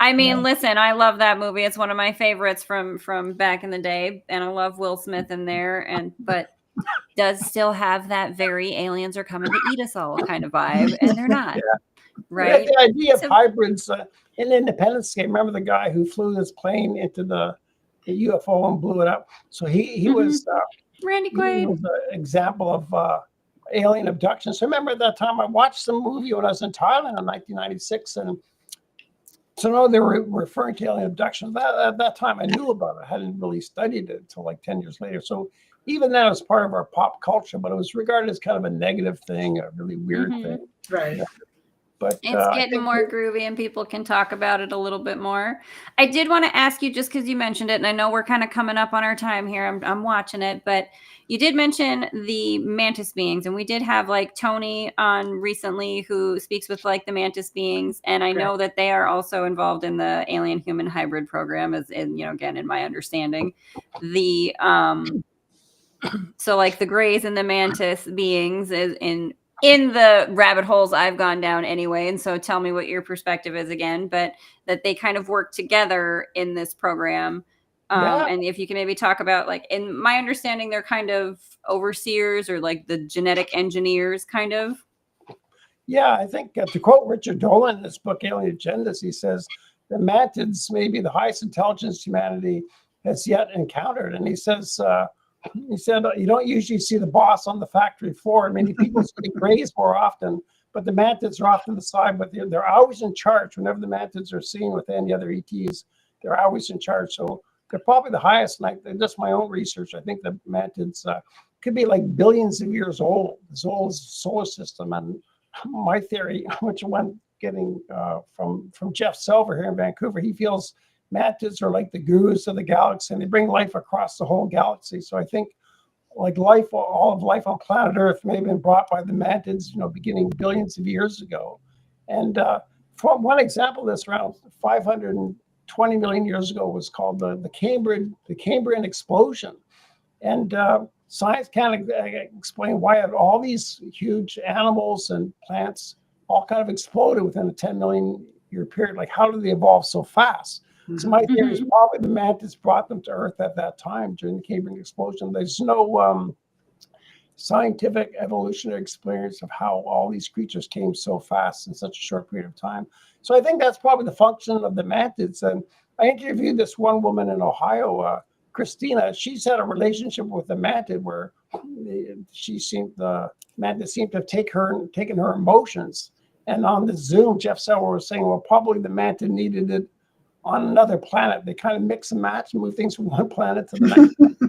I mean, listen, I love that movie. It's one of my favorites from back in the day, and I love Will Smith in there. But does still have that very aliens are coming to eat us all kind of vibe, and they're not. Right. The idea of hybrids in Independence Day. Remember the guy who flew this plane into the UFO and blew it up? So he was Randy Quaid. He was an example of alien abduction. So remember at that time I watched the movie when I was in Thailand in 1996, and so no, they were referring to alien abduction. At that time I knew about it. I hadn't really studied it until like 10 years later. So even that was part of our pop culture, but it was regarded as kind of a negative thing, a really weird thing. Right. Yeah. But it's getting more groovy and people can talk about it a little bit more. I did want to ask you, just because you mentioned it, and I know we're kind of coming up on our time here. I'm watching it, but you did mention the mantis beings, and we did have like Tony on recently who speaks with like the mantis beings, and I know that they are also involved in the alien human hybrid program, as in, again, in my understanding, the so like the Greys and the mantis beings is in the rabbit holes I've gone down anyway. And so tell me what your perspective is again, but that they kind of work together in this program. And if you can maybe talk about, like, in my understanding, they're kind of overseers or like the genetic engineers kind of. Yeah, I think to quote Richard Dolan in his book, Alien Agendas, he says, the mantids may be the highest intelligence humanity has yet encountered. And he said, you don't usually see the boss on the factory floor. Many people see the Greys more often, but the mantids are off to the side, but they're always in charge. Whenever the mantids are seen with any other E.T.s, they're always in charge. So they're probably the highest. Like, just my own research, I think the mantids could be like billions of years old, as old as the solar system. And my theory, which I'm getting from Jeff Silver here in Vancouver, he feels mantids are like the gurus of the galaxy, and they bring life across the whole galaxy. So I think like all of life on planet Earth may have been brought by the mantids, beginning billions of years ago. And from one example, this around 520 million years ago was called the Cambrian explosion. And science can't explain why all these huge animals and plants all kind of exploded within a 10 million year period. Like, how did they evolve so fast? So my theory is probably the mantis brought them to Earth at that time during the Cambrian explosion. There's no scientific evolutionary experience of how all these creatures came so fast in such a short period of time. So I think that's probably the function of the mantids. And I interviewed this one woman in Ohio, Christina. She's had a relationship with the mantid where the mantid seemed to have taken her emotions. And on the Zoom, Jeff Silver was saying, well, probably the mantid needed it on another planet. They kind of mix and match and move things from one planet to the next.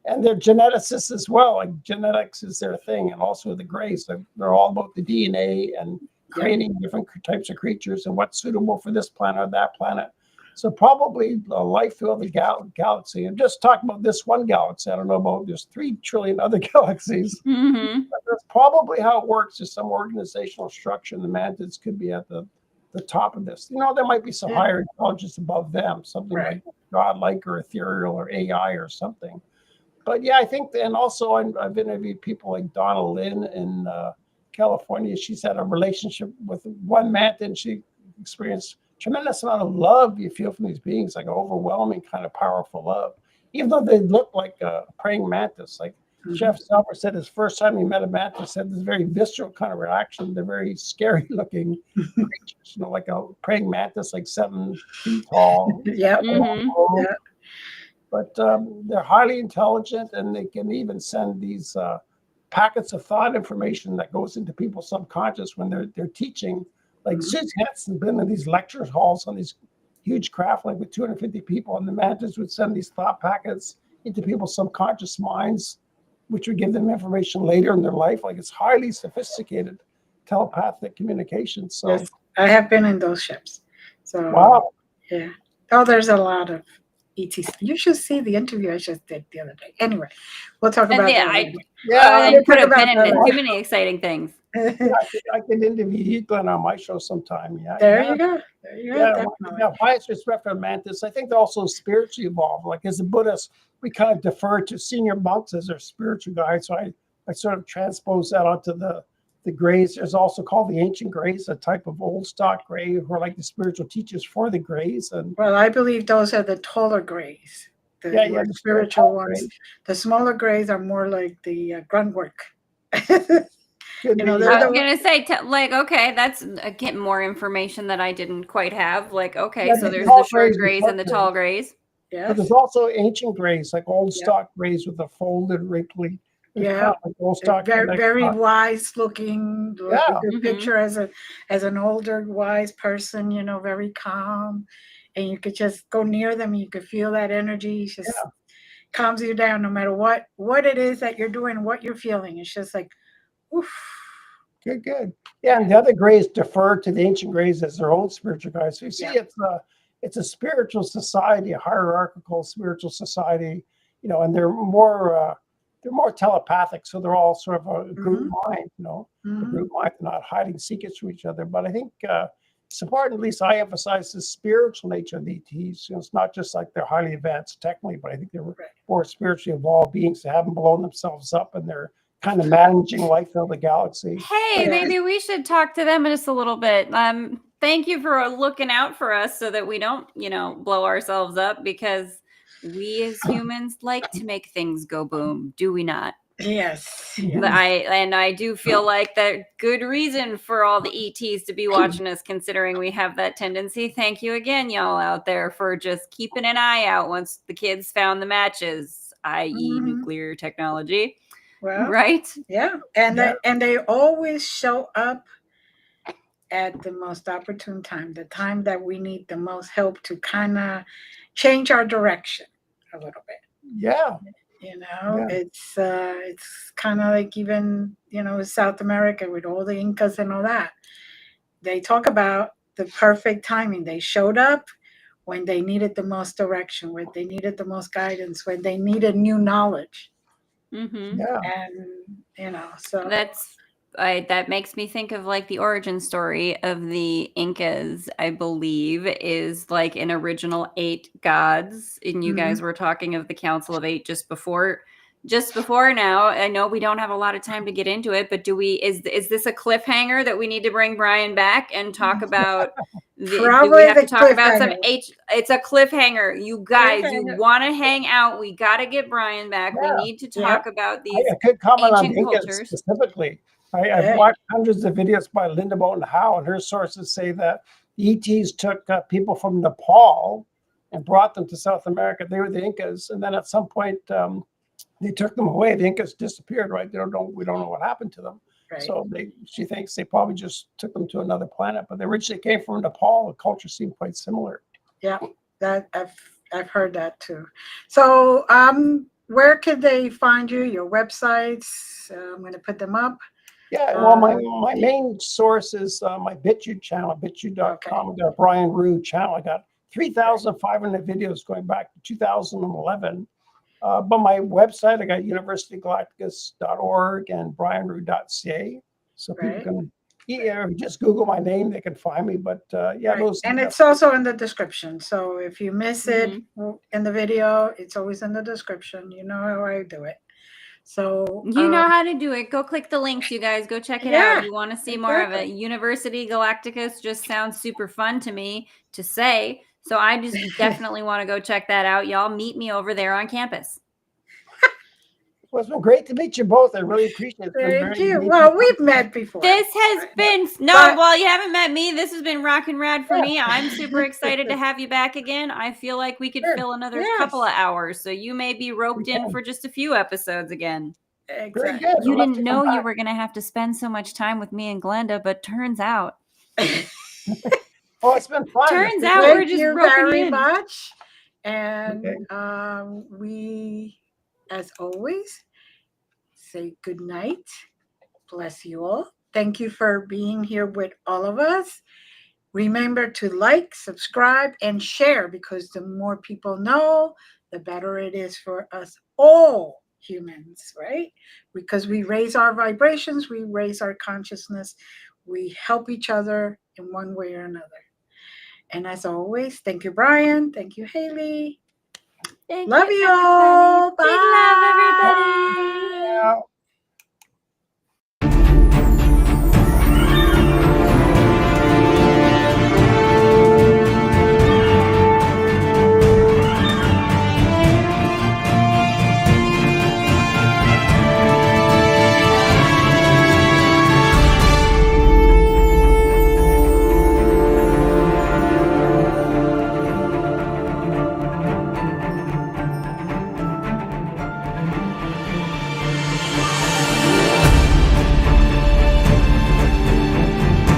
And they're geneticists as well. Like, genetics is their thing. And also the Greys, they're all about the DNA and creating different types of creatures and what's suitable for this planet or that planet. So probably the life throughout the galaxy. And just talking about this one galaxy, I don't know about, there's 3 trillion other galaxies. But that's probably how it works. There's some organizational structure, and the mantids could be at the top of this. There might be some higher intelligence above them, something like godlike or ethereal or AI or something. But yeah, I think, and also I've interviewed people like Donna Lynn in California. She's had a relationship with one mantid, and she experienced tremendous amount of love you feel from these beings, like overwhelming kind of powerful love, even though they look like a praying mantis. Like, Jeff Selber said his first time he met a mantis, said this very visceral kind of reaction. They're very scary looking creatures, like a praying mantis, like 7 feet tall. Yeah. But they're highly intelligent, and they can even send these packets of thought information that goes into people's subconscious when they're teaching. Like Susan Hansen's been in these lecture halls on these huge craft, like with 250 people, and the mantis would send these thought packets into people's subconscious minds, which would give them information later in their life. Like, it's highly sophisticated telepathic communication. So yes, I have been in those ships. So wow. Yeah. Oh, there's a lot of E.T.s. You should see the interview I just did the other day. Anyway, we'll talk about that. I put a pin in too many exciting things. I can interview you, Glenn, on my show sometime. Yeah. There you go. There you go. Yeah, highest respect for mantis. I think they're also spiritually evolved. Like, as a Buddhist, we kind of defer to senior monks as their spiritual guides. So I sort of transpose that onto the Greys. There's also called the ancient Greys, a type of old stock Grey who are like the spiritual teachers for the Greys. And well, I believe those are the taller Greys. The spiritual ones. Greys. The smaller Greys are more like the grunt work. I was gonna say, okay, that's getting more information that I didn't quite have. Like, okay, so there's the short Greys and the tall Greys. Yeah. But there's also ancient Greys, like old stock Greys with a folded, wrinkly. Yeah, like very wise looking. A good picture as an older wise person. Very calm, and you could just go near them. And you could feel that energy. It just calms you down, no matter what it is that you're doing, what you're feeling. It's just like, oof. Good. Yeah, and the other Greys defer to the ancient Greys as their own spiritual guides. So you see, it's a spiritual society, a hierarchical spiritual society. And they're more telepathic, so they're all sort of a group mind, a group mind, not hiding secrets from each other. But I think it's important, at least I emphasize the spiritual nature of the E.T.s. It's not just like they're highly advanced technically, but I think they're more spiritually evolved beings that haven't blown themselves up, and they're kind of managing life of the galaxy. Hey, maybe we should talk to them just a little bit. Thank you for looking out for us so that we don't, blow ourselves up, because we as humans like to make things go boom, do we not? Yes. I do feel like that good reason for all the E.T.s to be watching us, considering we have that tendency. Thank you again, y'all out there, for just keeping an eye out once the kids found the matches, i.e. nuclear technology. Well, right? Yeah. And they always show up at the most opportune time, the time that we need the most help to kind of change our direction a little bit. Yeah. It's kind of like even, South America with all the Incas and all that. They talk about the perfect timing. They showed up when they needed the most direction, when they needed the most guidance, when they needed new knowledge. Yeah. And, so that makes me think of like the origin story of the Incas, I believe, is like an original 8 gods. And you guys were talking of the Council of 8 just before now. I know we don't have a lot of time to get into it, but is this a cliffhanger that we need to bring Brian back and talk about? Probably do we have to talk about some H? It's a cliffhanger. You guys, you want to hang out? We got to get Brian back. We need to talk about these I could comment on ancient Incas cultures specifically. I've watched hundreds of videos by Linda Moulton Howe, and her sources say that the E.T.s took people from Nepal and brought them to South America. They were the Incas, and then at some point they took them away. The Incas disappeared. Right? We don't know what happened to them. Right. So she thinks they probably just took them to another planet, but they originally came from Nepal. The culture seemed quite similar. Yeah, that I've heard that too. So where could they find you? Your websites? I'm going to put them up. Yeah, well, my main source is my BitChute channel, bitchute.com. I got a Brian Rube channel. I got 3,500 videos going back to 2011. But my website, I got universitygalacticus.org and brianrube.ca. So people can just Google my name, they can find me. But those. And it's also in the description. So if you miss it in the video, it's always in the description. You know how I do it. So you know how to do it. Go click the links, you guys. Go check it out. You want to see more of it. University Galacticus just sounds super fun to me to say. So I just definitely want to go check that out. Y'all meet me over there on campus. Well, it's been great to meet you both. I really appreciate it. Thank you. Well, we've met before. This has been well, you haven't met me. This has been rock and rad for me. I'm super excited to have you back again. I feel like we could fill another couple of hours, so you may be roped in for just a few episodes again. Exactly. You didn't know you were going to have to spend so much time with me and Glenda, but turns out. Oh, it's been fun. Turns out we're just roping very in. much. And we, as always, say good night. Bless you all. Thank you for being here with all of us. Remember to like, subscribe, and share, because the more people know, the better it is for us all humans, right? Because we raise our vibrations, we raise our consciousness, we help each other in one way or another. And as always, thank you, Brian. Thank you, Haleigh. Love you all. Bye. Big love, everybody. Yeah.